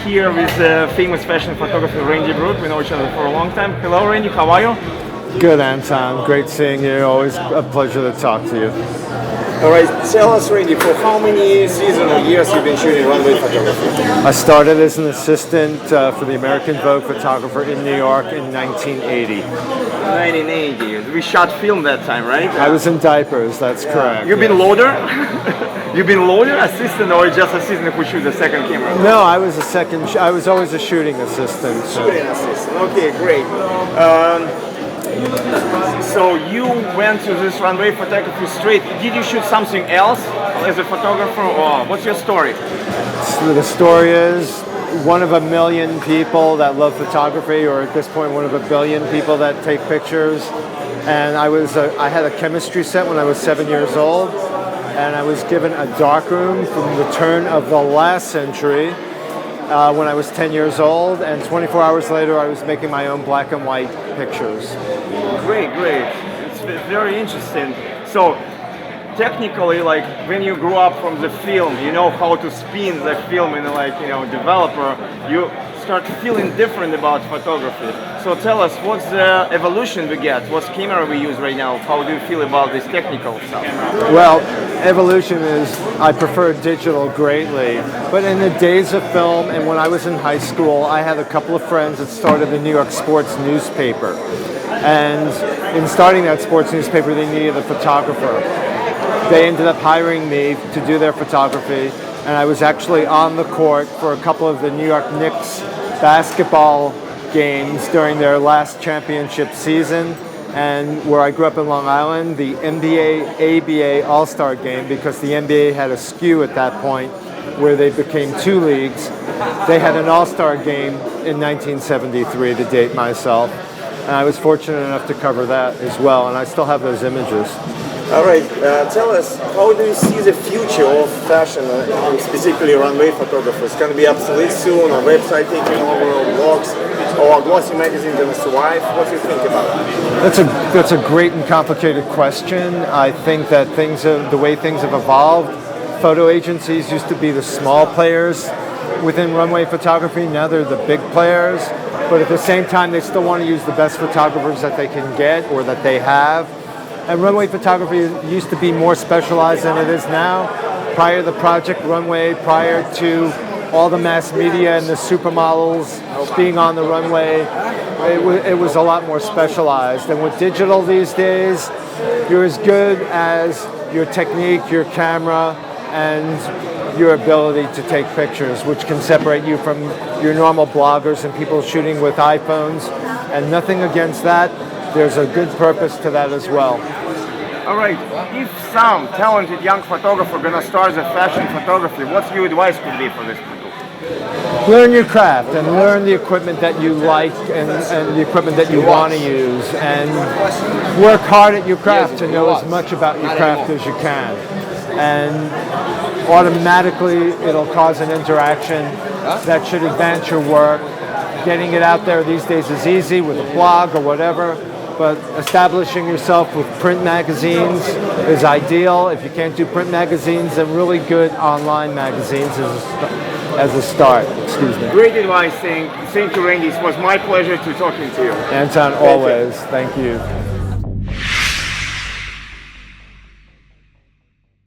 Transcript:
here with famous fashion photographer Randy Brook. We know each other for a long time. Hello, Randy. How are you? Good, Anton. Great seeing you. Always a pleasure to talk to you. All right, tell us, Randy, for how many seasons or years you've been shooting runway photography? I started as an assistant for the American Vogue Photographer in New York in 1980. 1980. We shot film that time, right? I was in diapers, that's correct. You've been loader? You've been loader, assistant, or just assistant who shoots the second camera? No, I was a second. I was always a shooting assistant. Shooting assistant. Okay, great. So you went to this runway photography straight. Did you shoot something else as a photographer, or what's your story? So the story is one of a million people that love photography, or at this point, one of a billion people that take pictures. And I had a chemistry set when I was 7 years old, and I was given a darkroom from the turn of the last century. When I was 10 years old, and 24 hours later I was making my own black and white pictures. Great, great. It's very interesting. So technically, like when you grew up from the film, you know how to spin the film in developer, you start feeling different about photography. So tell us, what's the evolution we get? What's camera we use right now? How do you feel about this technical stuff? Well, evolution is, I prefer digital greatly, but in the days of film and when I was in high school, I had a couple of friends that started the New York sports newspaper. And in starting that sports newspaper, they needed a photographer. They ended up hiring me to do their photography, and I was actually on the court for a couple of the New York Knicks basketball games during their last championship season. And where I grew up in Long Island, the NBA ABA All-Star game, because the NBA had a skew at that point where they became two leagues. They had an All-Star game in 1973, to date myself, and I was fortunate enough to cover that as well, and I still have those images. All right, tell us, how do you see the future of fashion, specifically runway photography? It's going to be obsolete soon, a website taking over, blogs, or glossy magazine going to survive? What do you think about that? That's a great and complicated question. I think that the way things have evolved, photo agencies used to be the small players within runway photography. Now they're the big players, but at the same time, they still want to use the best photographers that they can get or that they have. And runway photography used to be more specialized than it is now. Prior to the Project Runway, prior to all the mass media and the supermodels being on the runway, it was a lot more specialized. And with digital these days, you're as good as your technique, your camera, and your ability to take pictures, which can separate you from your normal bloggers and people shooting with iPhones. And nothing against that. There's a good purpose to that as well. All right, if some talented young photographer are going to start the fashion photography, what's your advice could be for this people? Learn your craft and learn the equipment that you like and the equipment that you want to use, and work hard at your craft to know as much about your craft as you can. And automatically it'll cause an interaction that should advance your work. Getting it out there these days is easy with a blog or whatever, but establishing yourself with print magazines is ideal. If you can't do print magazines, then really good online magazines as a start. Excuse me. Great advice. Thank you, Randy. It was my pleasure to talking to you. Anton, always. Thank you.